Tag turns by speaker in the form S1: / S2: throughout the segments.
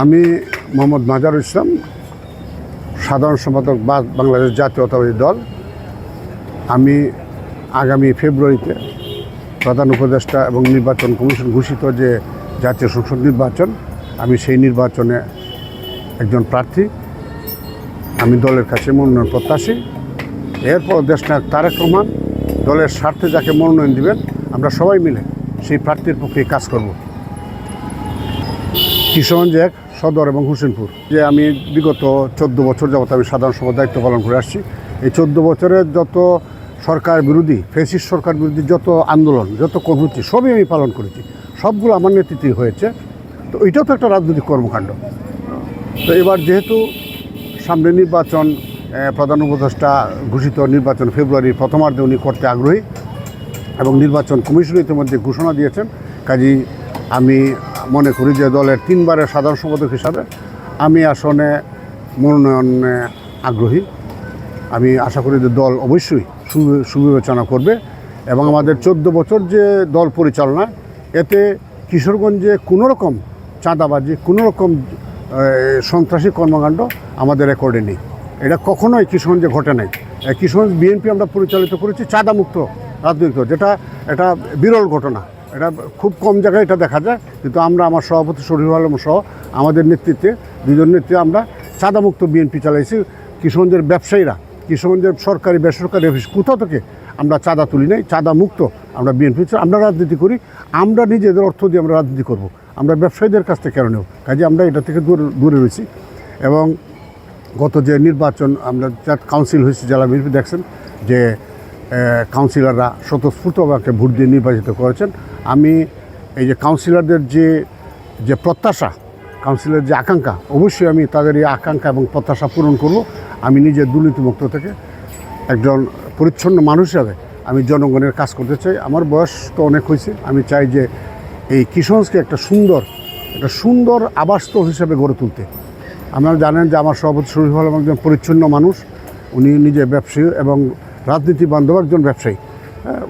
S1: আমি মোহাম্মদ মাজারুল ইসলাম, সাধারণ সম্পাদক বাংলাদেশ জাতীয়তাবাদী দল। আমি আগামী ফেব্রুয়ারিতে প্রধান উপদেষ্টা এবং নির্বাচন কমিশন ঘোষিত যে জাতীয় সংসদ নির্বাচন, আমি সেই নির্বাচনে একজন প্রার্থী। আমি দলের কাছে মনোনয়ন প্রত্যাশী। এরপর দেশনায়ক তারেক রহমান দলের স্বার্থে যাকে মনোনয়ন দিবেন, আমরা সবাই মিলে সেই প্রার্থীর পক্ষে কাজ করব। কিশোরগঞ্জ এক সদর এবং হোসেনপুর, যে আমি বিগত 14 বছর যাবত আমি সাধারণ সম্পাদক দায়িত্ব পালন করে আসছি। এই 14 বছরের যত সরকার বিরোধী, ফ্যাসিস্ট সরকার বিরোধী যত আন্দোলন, যত কর্মসূচি, সবই আমি পালন করেছি। সবগুলো আমার নেতৃত্বে হয়েছে। তো এটাও তো একটা রাজনৈতিক কর্মকাণ্ড। তো এবার যেহেতু সামনে নির্বাচন, প্রধান উপদেষ্টা ঘোষিত নির্বাচন ফেব্রুয়ারির প্রথমার্ধে উনি করতে আগ্রহী এবং নির্বাচন কমিশন ইতিমধ্যে ঘোষণা দিয়েছেন। কাজেই আমি মনে করি যে দলের 3 বারের সাধারণ সম্পাদক হিসাবে আমি আসনে মনোনয়নে আগ্রহী। আমি আশা করি যে দল অবশ্যই সুবিবেচনা করবে এবং আমাদের 14 বছর যে দল পরিচালনা, এতে কিশোরগঞ্জে কোনো রকম চাঁদাবাজি, কোনো রকম সন্ত্রাসী কর্মকাণ্ড আমাদের রেকর্ডে নেই। এটা কখনোই কিশোরগঞ্জে ঘটে নাই। কিশোরগঞ্জ বিএনপি আমরা পরিচালিত করেছি চাঁদামুক্ত রাজনৈতিক, যেটা এটা বিরল ঘটনা। এটা খুব কম জায়গায় এটা দেখা যায়, কিন্তু আমরা, আমার সভাপতি শরীফুল আলম সহ আমাদের নেতৃত্বে, 2 জন নেতৃত্বে আমরা চাঁদামুক্ত বিএনপি চালাইছি। কিশোরগঞ্জের ব্যবসায়ীরা, কিশোরগঞ্জের সরকারি বেসরকারি অফিস কোথাও থেকে আমরা চাঁদা তুলি নাই, চাঁদামুক্ত আমরা বিএনপি। আমরা রাজনীতি করি, আমরা নিজেদের অর্থ দিয়ে আমরা রাজনীতি করব। আমরা ব্যবসায়ীদের কাছ থেকে কেন নেব? কাজে আমরা এটা থেকে দূরে রয়েছি। এবং গত যে নির্বাচন আমরা কাউন্সিল হয়েছে, জেলা বিএনপি, দেখছেন যে কাউন্সিলররা স্বতঃস্ফূর্তভাবে ভোট দিয়ে নির্বাচিত করেছেন। আমি এই যে কাউন্সিলরদের যে প্রত্যাশা, কাউন্সিলরের যে আকাঙ্ক্ষা, অবশ্যই আমি তাদের এই আকাঙ্ক্ষা এবং প্রত্যাশা পূরণ করব। আমি নিজে দুর্নীতিমুক্ত থেকে একজন পরিচ্ছন্ন মানুষ হিসাবে আমি জনগণের কাজ করতে চাই। আমার বয়স তো অনেক হয়েছে। আমি চাই যে এই কিশোরগঞ্জকে একটা সুন্দর আবাসস্থল হিসেবে গড়ে তুলতে। আপনারা জানেন যে আমার সভাপতি শরীফুল আলম একজন পরিচ্ছন্ন মানুষ। উনি নিজে ব্যবসায়ী এবং রাজনীতি বান্ধব একজন ব্যবসায়ী।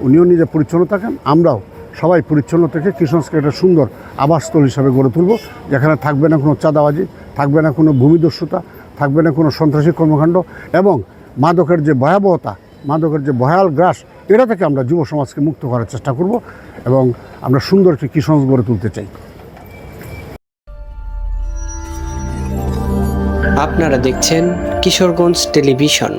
S1: উনিও নিজে পরিচ্ছন্ন থাকেন, আমরাও সবাই পরিচ্ছন্ন থেকে কিশোরগঞ্জকে একটা সুন্দর আবাসস্থল হিসাবে গড়ে তুলব, যেখানে থাকবে না কোনো চাঁদাবাজি, থাকবে না কোনো ভূমিদস্যুতা, থাকবে না কোনো সন্ত্রাসী কর্মকাণ্ড এবং মাদকের যে ভয়াবহতা, মাদকের যে ভয়াল গ্রাস, এটা থেকে আমরা যুব সমাজকে মুক্ত করার চেষ্টা করব এবং আমরা সুন্দর একটি কিশোরগঞ্জ গড়ে তুলতে চাই।
S2: আপনারা দেখছেন কিশোরগঞ্জ টেলিভিশন।